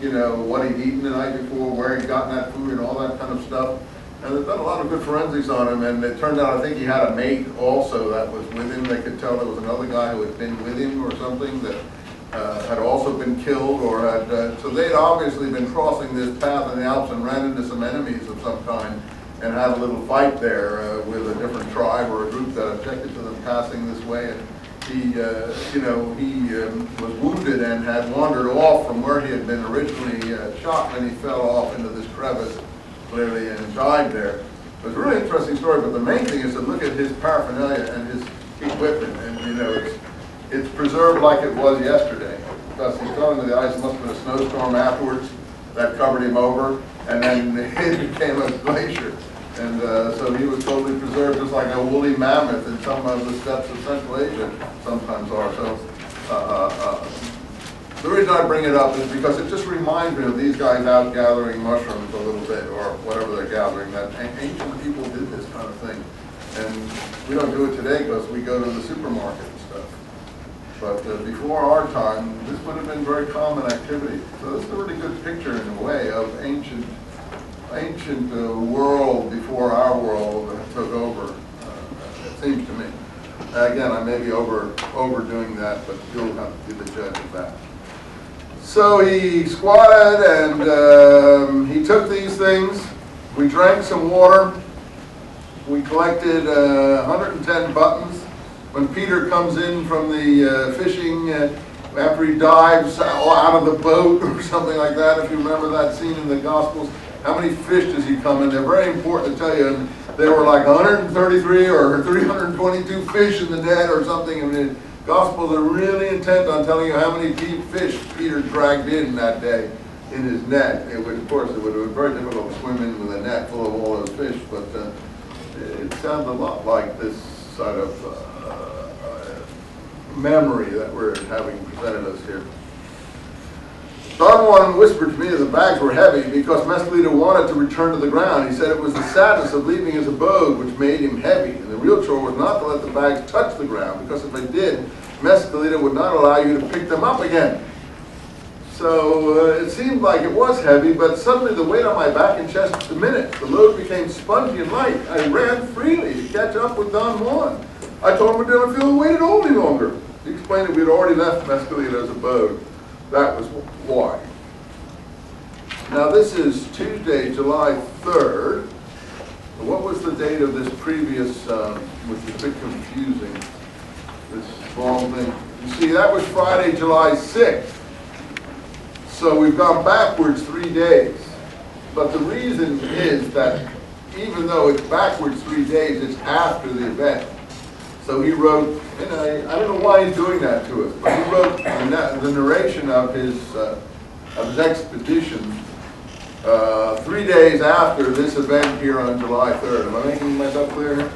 you know, what he'd eaten the night before, where he'd gotten that food and all that kind of stuff. And they've done a lot of good forensics on him, and it turned out I think he had a mate also that was with him. They could tell there was another guy who had been with him or something that had also been killed, or had, so they'd obviously been crossing this path in the Alps and ran into some enemies of some kind and had a little fight there with a different tribe or a group that objected to them passing this way. And he, you know, he was wounded and had wandered off from where he had been originally shot, and he fell off into this crevice, clearly, and died there. It was a really interesting story, but the main thing is to look at his paraphernalia and his equipment, and you know, it's preserved like it was yesterday. Because he fell into the ice, must have been a snowstorm afterwards that covered him over, and then it became a glacier. And so he was totally preserved, just like a woolly mammoth in some of the steppes of Central Asia sometimes are. So the reason I bring it up is because it just reminds me of these guys out gathering mushrooms a little bit, or whatever they're gathering, that ancient people did this kind of thing. And we don't do it today because we go to the supermarket and stuff. But before our time, this would have been very common activity. So it's a really good picture in a way of ancient world before our world took over, it seems to me. Again, I may be overdoing that, but you'll have to be the judge of that. So he squatted and he took these things. We drank some water. We collected 110 buttons. When Peter comes in from the fishing, after he dives out of the boat or something like that, if you remember that scene in the Gospels, how many fish does he come in? They're very important to tell you. And there were like 133 or 322 fish in the net or something. And the Gospels are really intent on telling you how many fish Peter dragged in that day in his net. It would, of course, it would have been very difficult to swim in with a net full of all those fish, but it sounds a lot like this sort of memory that we're having presented us here. Don Juan whispered to me that the bags were heavy because Mescalita wanted to return to the ground. He said it was the sadness of leaving his abode which made him heavy, and the real chore was not to let the bags touch the ground, because if they did, Mescalita would not allow you to pick them up again. So it seemed like it was heavy, but suddenly the weight on my back and chest diminished. The load became spongy and light. I ran freely to catch up with Don Juan. I told him we didn't feel the weight at all any longer. He explained that we had already left Mescalita's abode. That was why. Now this is Tuesday, July 3rd. What was the date of this previous, which is a bit confusing, this long thing? You see, that was Friday, July 6th. So we've gone backwards 3 days. But the reason is that even though it's backwards 3 days, it's after the event. So he wrote, and I don't know why he's doing that to us, but he wrote the narration of his expedition 3 days after this event here on July 3rd. Am I making myself clear here?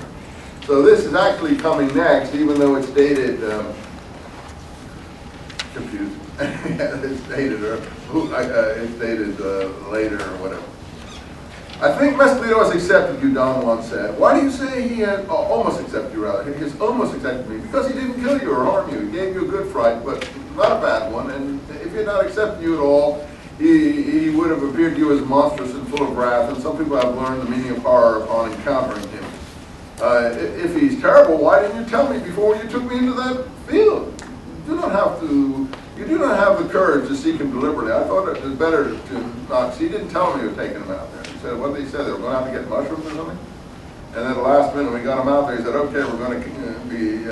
So this is actually coming next, even though it's dated, confused. It's dated later or whatever. I think Mescalita has accepted you, Don Juan said. Why do you say he had almost accepted you, rather? He has almost accepted me. Because he didn't kill you or harm you. He gave you a good fright, but not a bad one. And if he had not accepted you at all, he would have appeared to you as monstrous and full of wrath. And some people have learned the meaning of horror upon encountering him. If he's terrible, why didn't you tell me before you took me into that field? You do not have the courage to seek him deliberately. I thought it was better to not. See, he didn't tell me he was taking him out there. He said, what did he say? They were going to have to get mushrooms or something? And then at the last minute, when we got him out there, he said, okay, we're going to be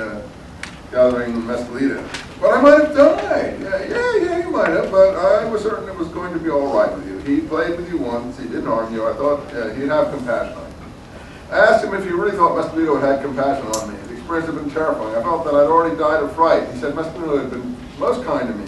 gathering Mescalita. But I might have died. Yeah, you might have, but I was certain it was going to be all right with you. He played with you once. He didn't harm you. I thought he'd have compassion on you. I asked him if he really thought Mescalita had compassion on me. The experience had been terrifying. I felt that I'd already died of fright. He said Mescalita had been most kind to me.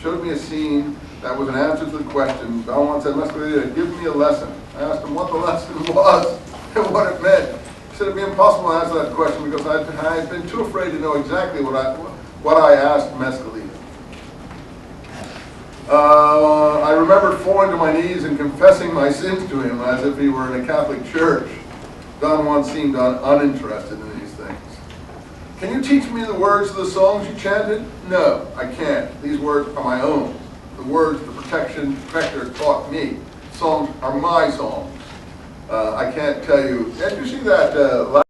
Showed me a scene that was an answer to the question. Don Juan said, Mescalita, give me a lesson. I asked him what the lesson was and what it meant. He said it'd be impossible to answer that question because I had been too afraid to know exactly what I asked Mescalita. I remembered falling to my knees and confessing my sins to him as if he were in a Catholic church. Don Juan seemed uninterested in these things. Can you teach me the words of the songs you chanted? No, I can't. These words are my own. The words, the protection protector taught me. Songs are my songs. I can't tell you. Did you see that